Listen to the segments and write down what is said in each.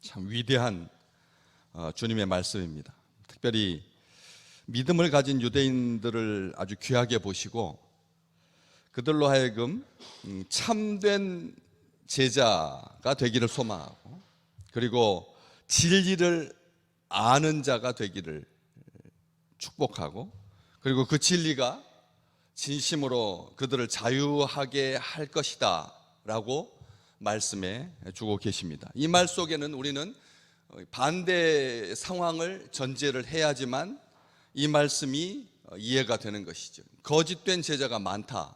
참 위대한 주님의 말씀입니다. 특별히 믿음을 가진 유대인들을 아주 귀하게 보시고 그들로 하여금 참된 제자가 되기를 소망하고, 그리고 진리를 아는 자가 되기를 축복하고, 그리고 그 진리가 진심으로 그들을 자유하게 할 것이다 라고 말씀해 주고 계십니다. 이 말 속에는 우리는 반대 상황을 전제를 해야지만 이 말씀이 이해가 되는 것이죠. 거짓된 제자가 많다.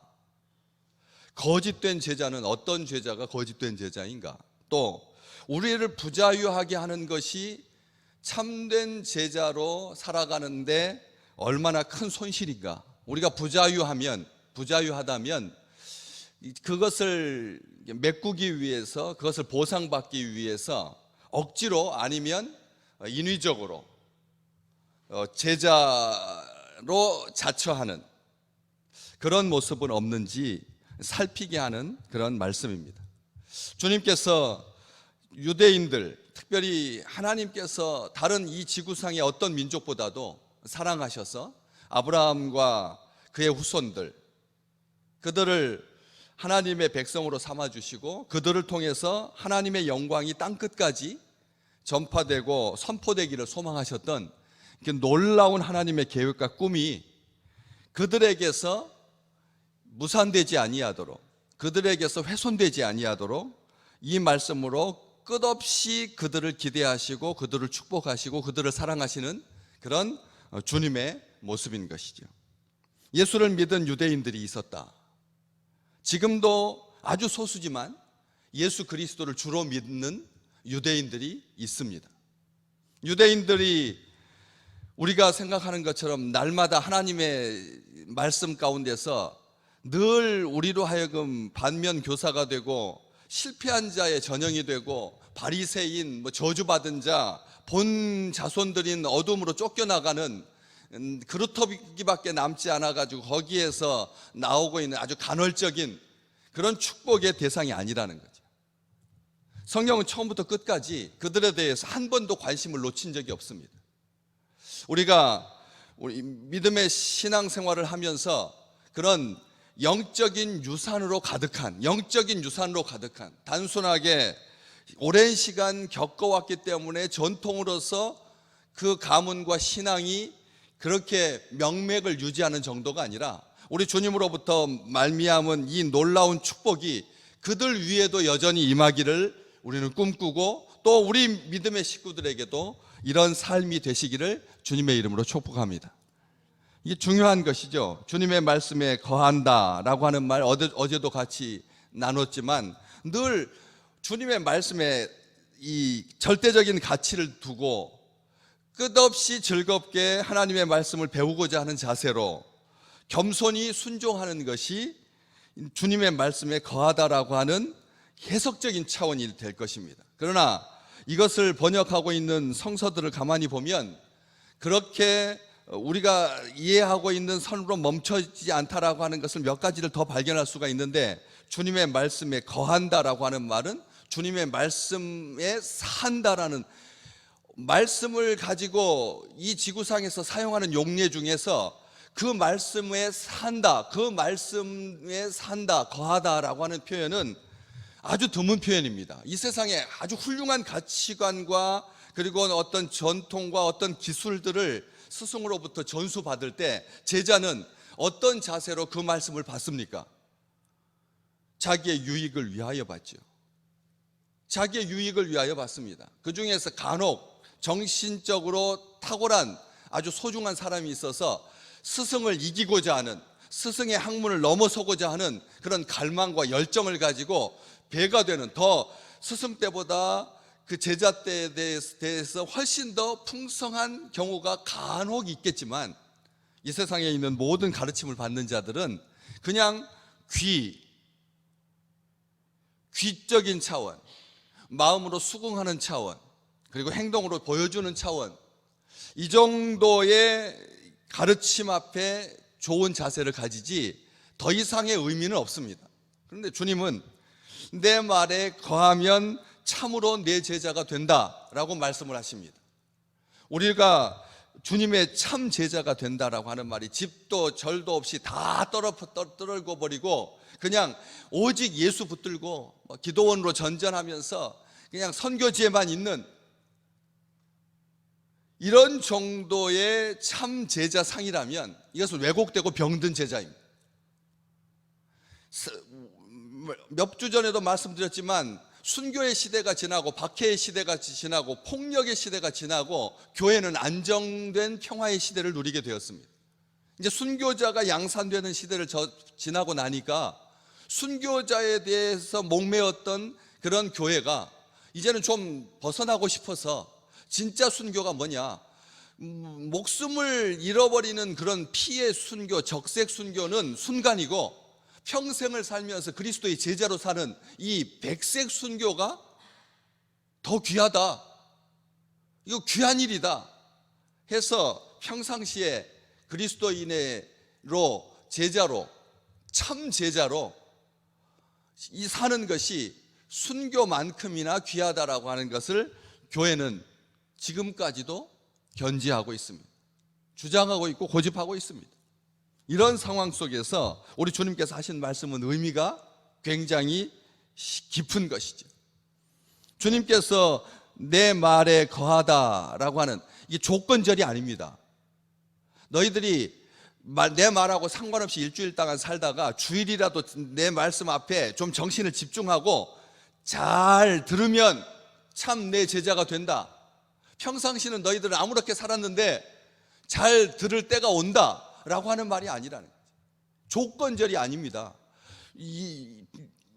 거짓된 제자는 어떤 제자가 거짓된 제자인가? 또 우리를 부자유하게 하는 것이 참된 제자로 살아가는데 얼마나 큰 손실인가? 우리가 부자유하다면 그것을 메꾸기 위해서, 그것을 보상받기 위해서 억지로 아니면 인위적으로 제자로 자처하는 그런 모습은 없는지 살피게 하는 그런 말씀입니다. 주님께서 유대인들, 특별히 하나님께서 다른 이 지구상의 어떤 민족보다도 사랑하셔서 아브라함과 그의 후손들, 그들을 하나님의 백성으로 삼아주시고 그들을 통해서 하나님의 영광이 땅끝까지 전파되고 선포되기를 소망하셨던 그 놀라운 하나님의 계획과 꿈이 그들에게서 무산되지 아니하도록, 그들에게서 훼손되지 아니하도록 이 말씀으로 끝없이 그들을 기대하시고 그들을 축복하시고 그들을 사랑하시는 그런 주님의 모습인 것이죠. 예수를 믿은 유대인들이 있었다. 지금도 아주 소수지만 예수 그리스도를 주로 믿는 유대인들이 있습니다. 유대인들이 우리가 생각하는 것처럼 날마다 하나님의 말씀 가운데서 늘 우리로 하여금 반면 교사가 되고 실패한 자의 전형이 되고 바리새인, 저주받은 자, 본 자손들인 어둠으로 쫓겨나가는 그루터기밖에 남지 않아가지고 거기에서 나오고 있는 아주 간헐적인 그런 축복의 대상이 아니라는 거죠. 성경은 처음부터 끝까지 그들에 대해서 한 번도 관심을 놓친 적이 없습니다. 우리가 우리 믿음의 신앙생활을 하면서 그런 영적인 유산으로 가득한 단순하게 오랜 시간 겪어왔기 때문에 전통으로서 그 가문과 신앙이 그렇게 명맥을 유지하는 정도가 아니라 우리 주님으로부터 말미암은 이 놀라운 축복이 그들 위에도 여전히 임하기를 우리는 꿈꾸고, 또 우리 믿음의 식구들에게도 이런 삶이 되시기를 주님의 이름으로 축복합니다. 이게 중요한 것이죠. 주님의 말씀에 거한다라고 하는 말 어제도 같이 나눴지만 늘 주님의 말씀에 이 절대적인 가치를 두고 끝없이 즐겁게 하나님의 말씀을 배우고자 하는 자세로 겸손히 순종하는 것이 주님의 말씀에 거하다라고 하는 해석적인 차원이 될 것입니다. 그러나 이것을 번역하고 있는 성서들을 가만히 보면 그렇게 우리가 이해하고 있는 선으로 멈춰지지 않다라고 하는 것을 몇 가지를 더 발견할 수가 있는데, 주님의 말씀에 거한다라고 하는 말은 주님의 말씀에 산다라는, 말씀을 가지고 이 지구상에서 사용하는 용례 중에서 그 말씀에 산다, 거하다라고 하는 표현은 아주 드문 표현입니다. 이 세상에 아주 훌륭한 가치관과 그리고 어떤 전통과 어떤 기술들을 스승으로부터 전수받을 때 제자는 어떤 자세로 그 말씀을 받습니까? 자기의 유익을 위하여 받죠. 자기의 유익을 위하여 받습니다. 그 중에서 간혹 정신적으로 탁월한 아주 소중한 사람이 있어서 스승을 이기고자 하는, 스승의 학문을 넘어서고자 하는 그런 갈망과 열정을 가지고 배가 되는, 더 스승 때보다 그 제자 때에 대해서 훨씬 더 풍성한 경우가 간혹 있겠지만, 이 세상에 있는 모든 가르침을 받는 자들은 그냥 귀적인 차원, 마음으로 수긍하는 차원, 그리고 행동으로 보여주는 차원, 이 정도의 가르침 앞에 좋은 자세를 가지지 더 이상의 의미는 없습니다. 그런데 주님은 내 말에 거하면 참으로 내 제자가 된다라고 말씀을 하십니다. 우리가 주님의 참 제자가 된다라고 하는 말이 집도 절도 없이 다 떨고 버리고 그냥 오직 예수 붙들고 기도원으로 전전하면서 그냥 선교지에만 있는 이런 정도의 참 제자상이라면 이것은 왜곡되고 병든 제자입니다. 몇 주 전에도 말씀드렸지만 순교의 시대가 지나고 박해의 시대가 지나고 폭력의 시대가 지나고 교회는 안정된 평화의 시대를 누리게 되었습니다. 이제 순교자가 양산되는 시대를 지나고 나니까 순교자에 대해서 목매었던 그런 교회가 이제는 좀 벗어나고 싶어서 진짜 순교가 뭐냐, 목숨을 잃어버리는 그런 피해 순교, 적색 순교는 순간이고 평생을 살면서 그리스도의 제자로 사는 이 백색 순교가 더 귀하다, 이거 귀한 일이다 해서 평상시에 그리스도인으로 제자로, 참 제자로 이 사는 것이 순교만큼이나 귀하다라고 하는 것을 교회는 지금까지도 견지하고 있습니다. 주장하고 있고 고집하고 있습니다. 이런 상황 속에서 우리 주님께서 하신 말씀은 의미가 굉장히 깊은 것이죠. 주님께서 내 말에 거하다라고 하는 이게 조건절이 아닙니다. 너희들이 내 말하고 상관없이 일주일 동안 살다가 주일이라도 내 말씀 앞에 좀 정신을 집중하고 잘 들으면 참 내 제자가 된다. 평상시는 너희들은 아무렇게 살았는데 잘 들을 때가 온다 라고 하는 말이 아니라는 거죠. 조건절이 아닙니다.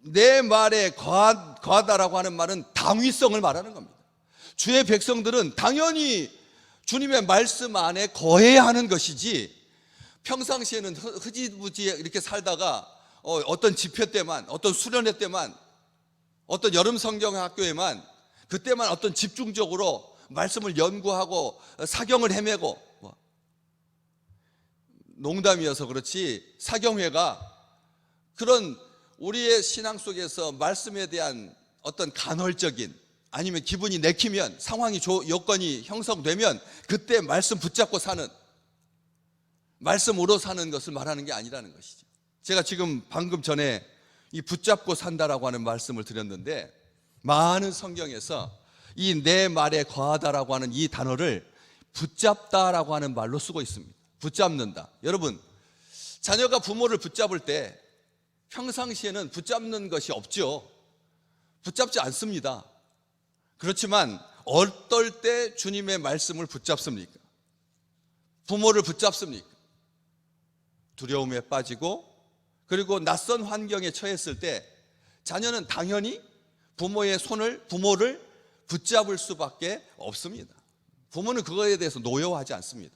내 말에 거하다라고 하는 말은 당위성을 말하는 겁니다. 주의 백성들은 당연히 주님의 말씀 안에 거해야 하는 것이지 평상시에는 흐지부지 이렇게 살다가 어떤 집회 때만, 어떤 수련회 때만, 어떤 여름 성경학교에만 그때만 어떤 집중적으로 말씀을 연구하고 사경을 헤매고, 농담이어서 그렇지 사경회가 그런 우리의 신앙 속에서 말씀에 대한 어떤 간헐적인, 아니면 기분이 내키면, 상황이 여건이 형성되면 그때 말씀 붙잡고 사는, 말씀으로 사는 것을 말하는 게 아니라는 것이죠. 제가 지금 방금 전에 이 붙잡고 산다라고 하는 말씀을 드렸는데, 많은 성경에서 이 내 말에 거하다라고 하는 이 단어를 붙잡다라고 하는 말로 쓰고 있습니다. 붙잡는다. 여러분, 자녀가 부모를 붙잡을 때 평상시에는 붙잡는 것이 없죠. 붙잡지 않습니다. 그렇지만 어떨 때 주님의 말씀을 붙잡습니까? 부모를 붙잡습니까? 두려움에 빠지고, 그리고 낯선 환경에 처했을 때 자녀는 당연히 부모를 붙잡을 수밖에 없습니다. 부모는 그거에 대해서 노여워하지 않습니다.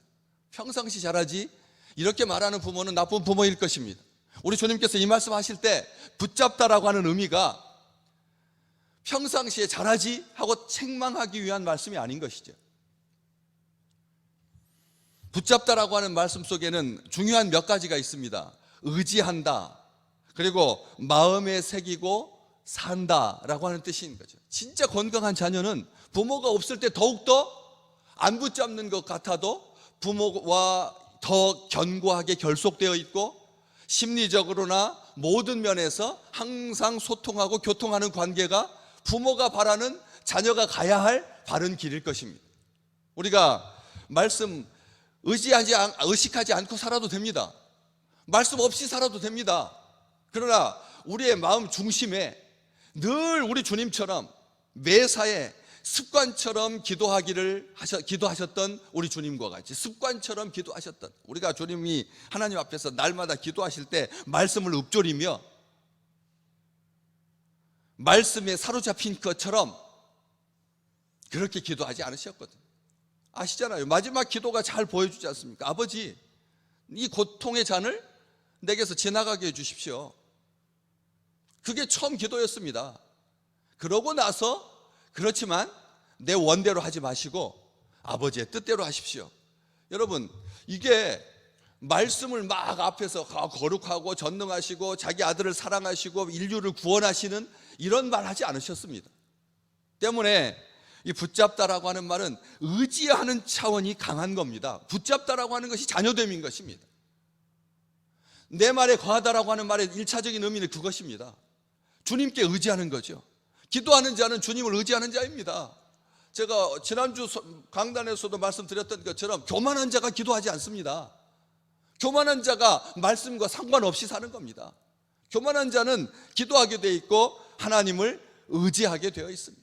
평상시 잘하지, 이렇게 말하는 부모는 나쁜 부모일 것입니다. 우리 주님께서 이 말씀 하실 때 붙잡다라고 하는 의미가 평상시에 잘하지 하고 책망하기 위한 말씀이 아닌 것이죠. 붙잡다라고 하는 말씀 속에는 중요한 몇 가지가 있습니다. 의지한다, 그리고 마음에 새기고 산다라고 하는 뜻인 거죠. 진짜 건강한 자녀는 부모가 없을 때 더욱더 안 붙잡는 것 같아도 부모와 더 견고하게 결속되어 있고, 심리적으로나 모든 면에서 항상 소통하고 교통하는 관계가 부모가 바라는 자녀가 가야 할 바른 길일 것입니다. 우리가 말씀 의식하지 않고 살아도 됩니다. 말씀 없이 살아도 됩니다. 그러나 우리의 마음 중심에 늘 우리 주님처럼 매사에 습관처럼 기도하셨던 우리 주님과 같이 습관처럼 기도하셨던, 우리가 주님이 하나님 앞에서 날마다 기도하실 때 말씀을 읊조리며 말씀에 사로잡힌 것처럼 그렇게 기도하지 않으셨거든요. 아시잖아요. 마지막 기도가 잘 보여주지 않습니까? 아버지, 이 고통의 잔을 내게서 지나가게 해주십시오. 그게 처음 기도였습니다. 그러고 나서 그렇지만 내 원대로 하지 마시고 아버지의 뜻대로 하십시오. 여러분, 이게 말씀을 막 앞에서 거룩하고 전능하시고 자기 아들을 사랑하시고 인류를 구원하시는 이런 말 하지 않으셨습니다. 때문에 이 붙잡다라고 하는 말은 의지하는 차원이 강한 겁니다. 붙잡다라고 하는 것이 자녀됨인 것입니다. 내 말에 거하다라고 하는 말의 1차적인 의미는 그것입니다. 주님께 의지하는 거죠. 기도하는 자는 주님을 의지하는 자입니다. 제가 지난주 강단에서도 말씀드렸던 것처럼 교만한 자가 기도하지 않습니다. 교만한 자가 말씀과 상관없이 사는 겁니다. 교만한 자는 기도하게 되어 있고 하나님을 의지하게 되어 있습니다.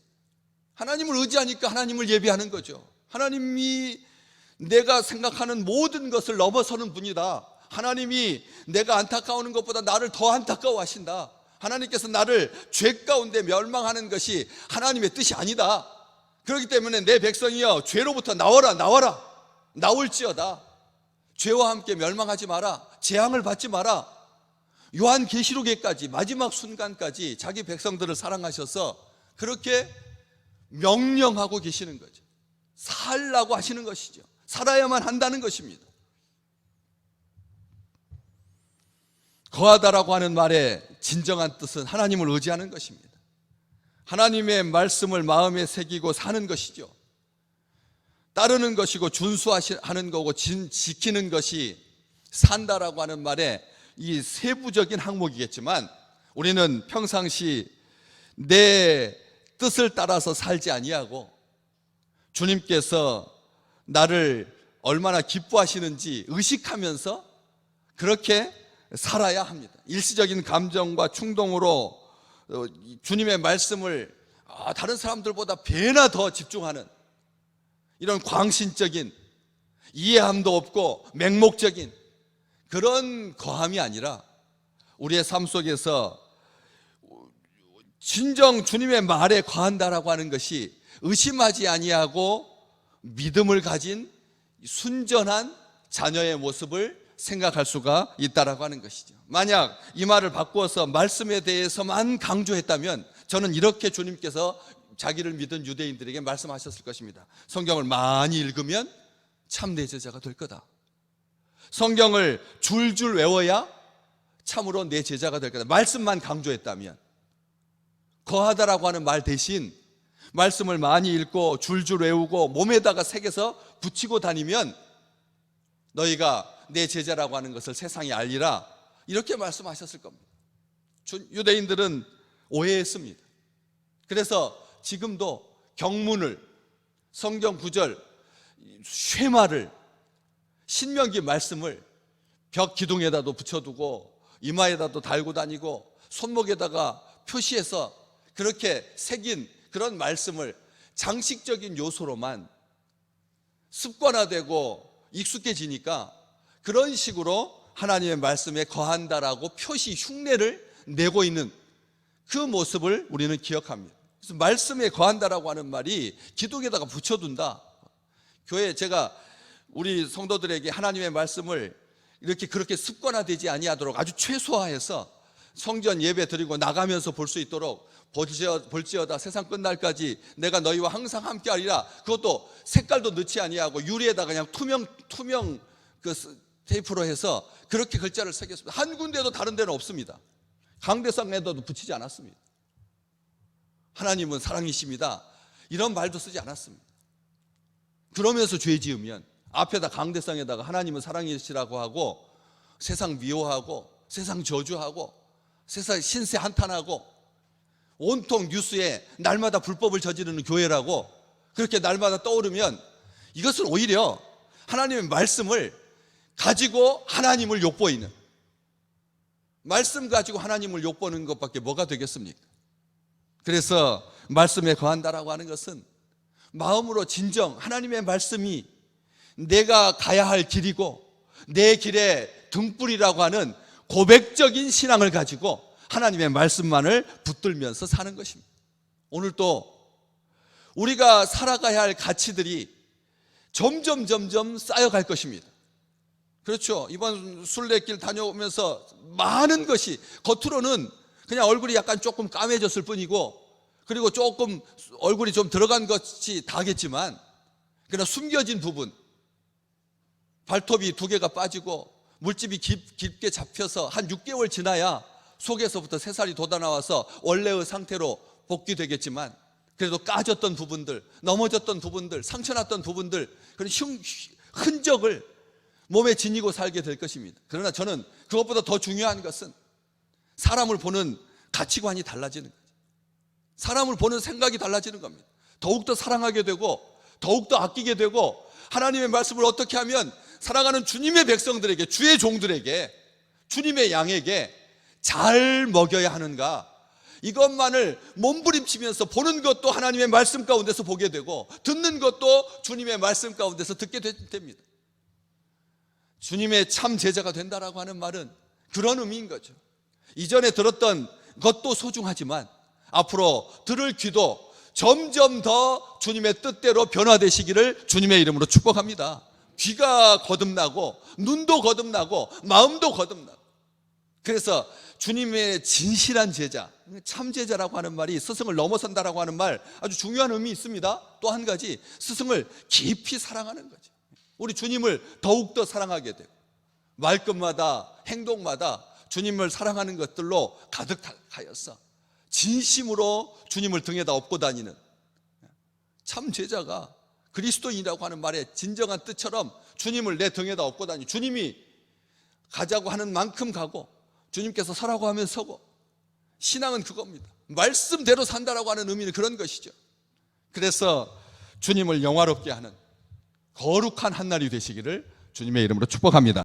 하나님을 의지하니까 하나님을 예배하는 거죠. 하나님이 내가 생각하는 모든 것을 넘어서는 분이다. 하나님이 내가 안타까워하는 것보다 나를 더 안타까워하신다. 하나님께서 나를 죄 가운데 멸망하는 것이 하나님의 뜻이 아니다. 그렇기 때문에 내 백성이여 죄로부터 나와라 나올지어다. 죄와 함께 멸망하지 마라. 재앙을 받지 마라. 요한계시록에까지 마지막 순간까지 자기 백성들을 사랑하셔서 그렇게 명령하고 계시는 거죠. 살라고 하시는 것이죠. 살아야만 한다는 것입니다. 거하다라고 하는 말의 진정한 뜻은 하나님을 의지하는 것입니다. 하나님의 말씀을 마음에 새기고 사는 것이죠. 따르는 것이고 준수하는 거고 지키는 것이 산다라고 하는 말의 이 세부적인 항목이겠지만 우리는 평상시 내 뜻을 따라서 살지 아니하고 주님께서 나를 얼마나 기뻐하시는지 의식하면서 그렇게 살아야 합니다. 일시적인 감정과 충동으로 주님의 말씀을 다른 사람들보다 배나 더 집중하는 이런 광신적인 이해함도 없고 맹목적인 그런 거함이 아니라 우리의 삶 속에서 진정 주님의 말에 거한다라고 하는 것이 의심하지 아니하고 믿음을 가진 순전한 자녀의 모습을 생각할 수가 있다라고 하는 것이죠. 만약 이 말을 바꾸어서 말씀에 대해서만 강조했다면 저는 이렇게 주님께서 자기를 믿은 유대인들에게 말씀하셨을 것입니다. 성경을 많이 읽으면 참 내 제자가 될 거다. 성경을 줄줄 외워야 참으로 내 제자가 될 거다. 말씀만 강조했다면, 거하다라고 하는 말 대신 말씀을 많이 읽고 줄줄 외우고 몸에다가 새겨서 붙이고 다니면 너희가 내 제자라고 하는 것을 세상에 알리라, 이렇게 말씀하셨을 겁니다. 유대인들은 오해했습니다. 그래서 지금도 경문을, 성경 구절, 쉐마를, 신명기 말씀을 벽 기둥에다도 붙여두고 이마에다도 달고 다니고 손목에다가 표시해서 그렇게 새긴 그런 말씀을 장식적인 요소로만 습관화되고 익숙해지니까 그런 식으로 하나님의 말씀에 거한다라고 표시 흉내를 내고 있는 그 모습을 우리는 기억합니다. 그래서 말씀에 거한다라고 하는 말이 기둥에다가 붙여둔다. 교회에 제가 우리 성도들에게 하나님의 말씀을 이렇게 그렇게 습관화되지 아니하도록 아주 최소화해서 성전 예배 드리고 나가면서 볼 수 있도록 볼지어다 세상 끝날까지 내가 너희와 항상 함께하리라. 그것도 색깔도 넣지 아니하고 유리에다가 그냥 투명 그 테이프로 해서 그렇게 글자를 새겼습니다. 한 군데도 다른 데는 없습니다. 강대상에도 붙이지 않았습니다. 하나님은 사랑이십니다, 이런 말도 쓰지 않았습니다. 그러면서 죄 지으면 앞에다 강대상에다가 하나님은 사랑이시라고 하고 세상 미워하고 세상 저주하고 세상 신세 한탄하고 온통 뉴스에 날마다 불법을 저지르는 교회라고 그렇게 날마다 떠오르면 이것은 오히려 하나님의 말씀을 가지고 하나님을 욕보이는, 말씀 가지고 하나님을 욕보는 것밖에 뭐가 되겠습니까? 그래서 말씀에 거한다라고 하는 것은 마음으로 진정 하나님의 말씀이 내가 가야 할 길이고 내 길의 등불이라고 하는 고백적인 신앙을 가지고 하나님의 말씀만을 붙들면서 사는 것입니다. 오늘 또 우리가 살아가야 할 가치들이 점점 쌓여갈 것입니다. 그렇죠. 이번 순례길 다녀오면서 많은 것이 겉으로는 그냥 얼굴이 약간 조금 까매졌을 뿐이고 그리고 조금 얼굴이 좀 들어간 것이 다겠지만 그러나 숨겨진 부분, 발톱이 2개가 빠지고 물집이 깊게 잡혀서 한 6개월 지나야 속에서부터 새살이 돋아나와서 원래의 상태로 복귀되겠지만 그래도 까졌던 부분들, 넘어졌던 부분들, 상처났던 부분들, 그런 흔적을 몸에 지니고 살게 될 것입니다. 그러나 저는 그것보다 더 중요한 것은 사람을 보는 가치관이 달라지는 거죠. 사람을 보는 생각이 달라지는 겁니다. 더욱더 사랑하게 되고 더욱더 아끼게 되고 하나님의 말씀을 어떻게 하면 사랑하는 주님의 백성들에게, 주의 종들에게, 주님의 양에게 잘 먹여야 하는가, 이것만을 몸부림치면서 보는 것도 하나님의 말씀 가운데서 보게 되고 듣는 것도 주님의 말씀 가운데서 듣게 됩니다. 주님의 참 제자가 된다라고 하는 말은 그런 의미인 거죠. 이전에 들었던 것도 소중하지만 앞으로 들을 귀도 점점 더 주님의 뜻대로 변화되시기를 주님의 이름으로 축복합니다. 귀가 거듭나고 눈도 거듭나고 마음도 거듭나고, 그래서 주님의 진실한 제자, 참 제자라고 하는 말이 스승을 넘어선다라고 하는 말, 아주 중요한 의미 있습니다. 또 한 가지, 스승을 깊이 사랑하는 거죠. 우리 주님을 더욱더 사랑하게 되고 말끝마다 행동마다 주님을 사랑하는 것들로 가득하여서 진심으로 주님을 등에다 업고 다니는 참 제자가 그리스도인이라고 하는 말의 진정한 뜻처럼 주님을 내 등에다 업고 다니고, 주님이 가자고 하는 만큼 가고 주님께서 서라고 하면 서고, 신앙은 그겁니다. 말씀대로 산다라고 하는 의미는 그런 것이죠. 그래서 주님을 영화롭게 하는 거룩한 한 날이 되시기를 주님의 이름으로 축복합니다.